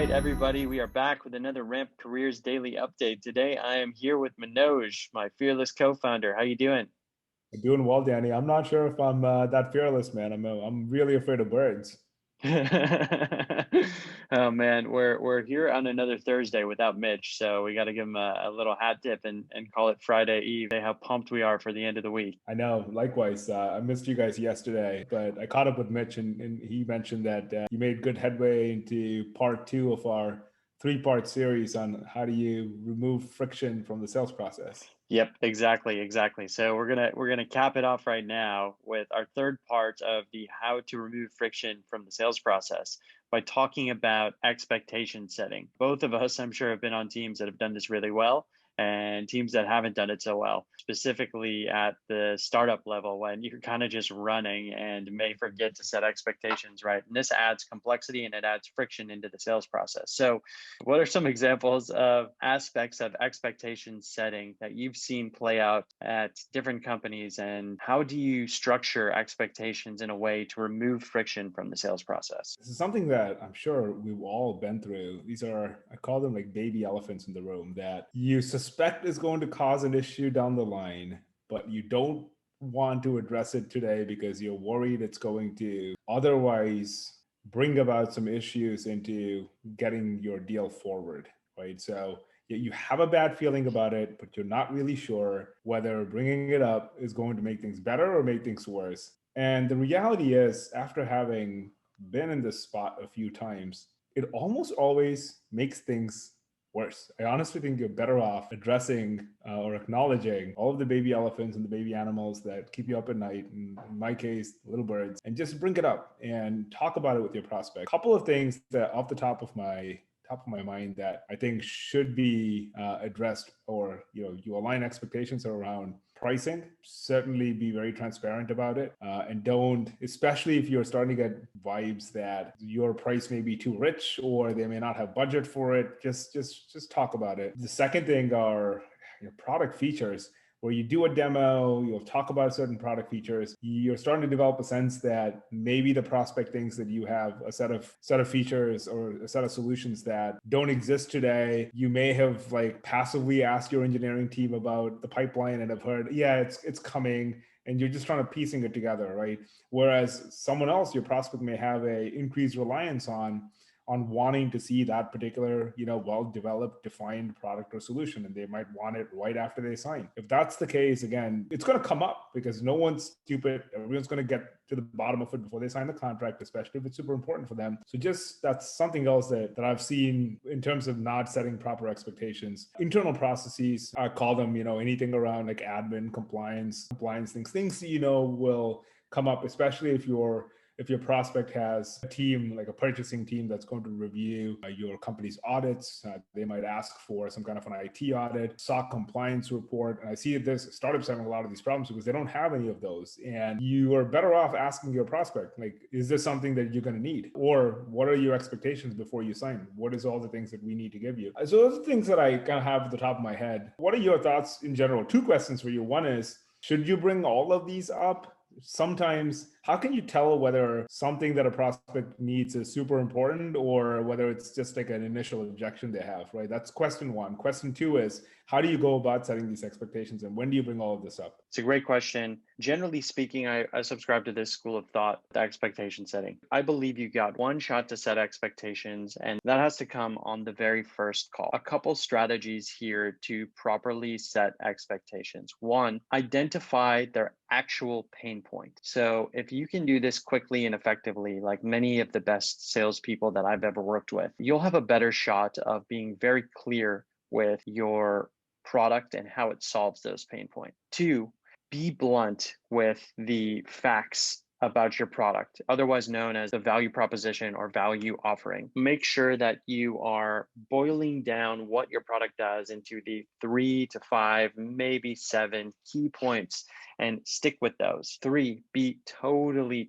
right, everybody, we are back with another Ramp Careers Daily Update. Today, I am here with Manoj, my fearless co-founder. How you doing? Doing well, Danny. I'm not sure if I'm that fearless, man. I'm really afraid of birds. Oh man, we're here on another Thursday without Mitch, so we got to give him a little hat tip and call it Friday Eve. Say how pumped we are for the end of the week. I know. Likewise, I missed you guys yesterday, but I caught up with Mitch, and he mentioned that you made good headway into part two of our three-part series on how do you remove friction from the sales process. Yep, exactly. So we're gonna cap it off right now with our third part of the how to remove friction from the sales process by talking about expectation setting. Both of us, I'm sure, have been on teams that have done this really well and teams that haven't done it so well, specifically at the startup level when you're kind of just running and may forget to set expectations right. And this adds complexity and it adds friction into the sales process. So what are some examples of aspects of expectation setting that you've seen play out at different companies, and how do you structure expectations in a way to remove friction from the sales process? This is something that I'm sure we've all been through. These are, I call them like baby elephants in the room that you suspect is going to cause an issue down the line, but you don't want to address it today because you're worried it's going to otherwise bring about some issues into getting your deal forward, right? So you have a bad feeling about it, but you're not really sure whether bringing it up is going to make things better or make things worse. And the reality is, after having been in this spot a few times, it almost always makes things worse. I honestly think you're better off addressing or acknowledging all of the baby elephants and the baby animals that keep you up at night. In my case, little birds, and just bring it up and talk about it with your prospect. A couple of things that off the top of my mind that I think should be addressed, or you align expectations around pricing. Certainly be very transparent about it, and don't, especially if you're starting to get vibes that your price may be too rich or they may not have budget for it. Just talk about it. The second thing are your product features, where you do a demo, you'll talk about certain product features. You're starting to develop a sense that maybe the prospect thinks that you have a set of features or a set of solutions that don't exist today. You may have like passively asked your engineering team about the pipeline and have heard, yeah, it's coming, and you're just trying to piecing it together, right? Whereas someone else, your prospect, may have a increased reliance on wanting to see that particular, well-developed, defined product or solution, and they might want it right after they sign. If that's the case, again, it's going to come up because no one's stupid. Everyone's going to get to the bottom of it before they sign the contract, especially if it's super important for them. So just that's something else that I've seen in terms of not setting proper expectations. Internal processes, I call them, anything around like admin, compliance things, will come up, especially if your prospect has a team, like a purchasing team, that's going to review your company's audits. They might ask for some kind of an IT audit, SOC compliance report. And I see this startups having a lot of these problems because they don't have any of those. And you are better off asking your prospect, like, is this something that you're going to need? Or what are your expectations before you sign? What is all the things that we need to give you? So those are things that I kind of have at the top of my head. What are your thoughts in general? Two questions for you. One is, should you bring all of these up? Sometimes, how can you tell whether something that a prospect needs is super important or whether it's just like an initial objection they have, right? That's question one. Question two is, how do you go about setting these expectations, and when do you bring all of this up? It's a great question. Generally speaking, I subscribe to this school of thought, the expectation setting. I believe you got one shot to set expectations, and that has to come on the very first call. A couple strategies here to properly set expectations. One, identify their actual pain point. So if you can do this quickly and effectively, like many of the best salespeople that I've ever worked with, you'll have a better shot of being very clear with your product and how it solves those pain points. Two, be blunt with the facts about your product, otherwise known as the value proposition or value offering. Make sure that you are boiling down what your product does into the 3 to 5, maybe 7 key points, and stick with those. Three, be totally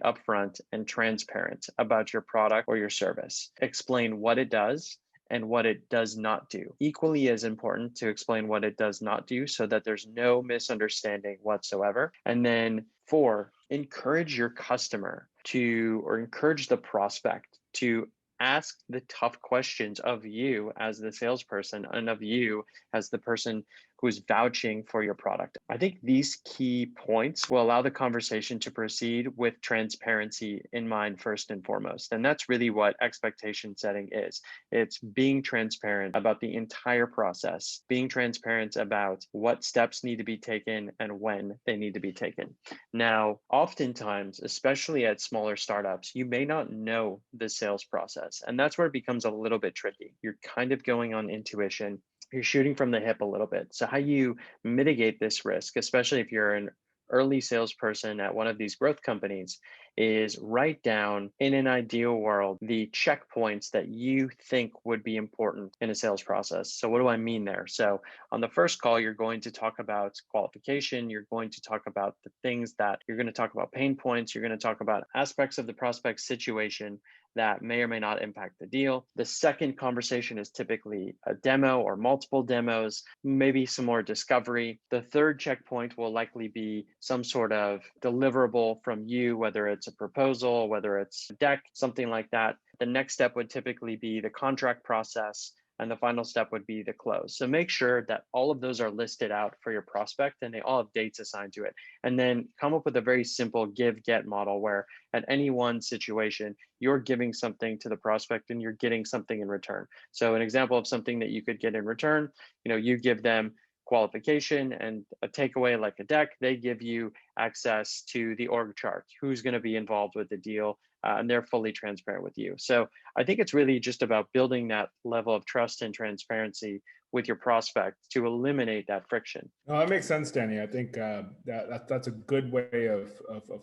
upfront and transparent about your product or your service. Explain what it does and what it does not do. Equally as important to explain what it does not do so that there's no misunderstanding whatsoever. And then 4, encourage your customer to, or encourage the prospect to ask the tough questions of you as the salesperson and of you as the person who's vouching for your product. I think these key points will allow the conversation to proceed with transparency in mind first and foremost. And that's really what expectation setting is. It's being transparent about the entire process, being transparent about what steps need to be taken and when they need to be taken. Now, oftentimes, especially at smaller startups, you may not know the sales process. And that's where it becomes a little bit tricky. You're kind of going on intuition. You're shooting from the hip a little bit. So, how you mitigate this risk, especially if you're an early salesperson at one of these growth companies, is write down in an ideal world the checkpoints that you think would be important in a sales process. So, what do I mean there? So, on the first call, you're going to talk about qualification. You're going to talk about the things that you're going to talk about pain points. You're going to talk about aspects of the prospect situation that may or may not impact the deal. The second conversation is typically a demo or multiple demos, maybe some more discovery. The third checkpoint will likely be some sort of deliverable from you, whether it's a proposal, whether it's a deck, something like that. The next step would typically be the contract process. And the final step would be the close. So make sure that all of those are listed out for your prospect and they all have dates assigned to it. And then come up with a very simple give get model where at any one situation, you're giving something to the prospect and you're getting something in return. So an example of something that you could get in return, you give them qualification and a takeaway like a deck, they give you access to the org chart, who's going to be involved with the deal, and they're fully transparent with you. So I think it's really just about building that level of trust and transparency with your prospect to eliminate that friction. No, that makes sense, Danny. I think that's a good way of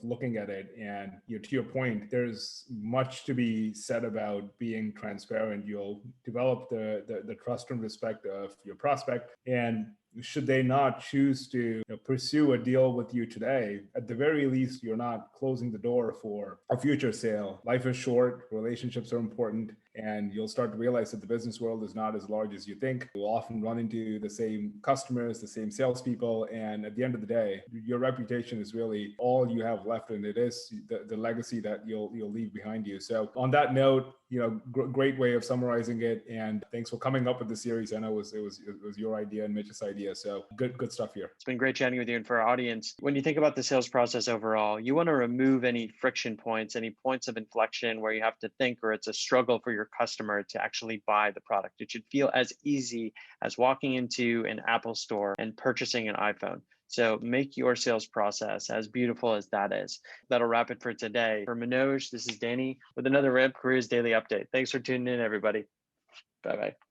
looking at it. And to your point, there's much to be said about being transparent. You'll develop the trust and respect of your prospect, and should they not choose to pursue a deal with you today, at the very least, you're not closing the door for a future sale. Life is short, relationships are important, and you'll start to realize that the business world is not as large as you think. You'll often run into the same customers, the same salespeople, and at the end of the day, your reputation is really all you have left, and it is the legacy that you'll leave behind you. So on that note, great way of summarizing it, and thanks for coming up with the series. I know it was your idea and Mitch's idea, so good stuff here. It's been great chatting with you. And for our audience, when you think about the sales process overall, you want to remove any friction points, any points of inflection where you have to think or it's a struggle for your customer to actually buy the product. It should feel as easy as walking into an Apple store and purchasing an iPhone. So make your sales process as beautiful as that is. That'll wrap it for today. For Manoj, this is Danny with another Ramp Careers Daily Update. Thanks for tuning in, everybody. Bye-bye.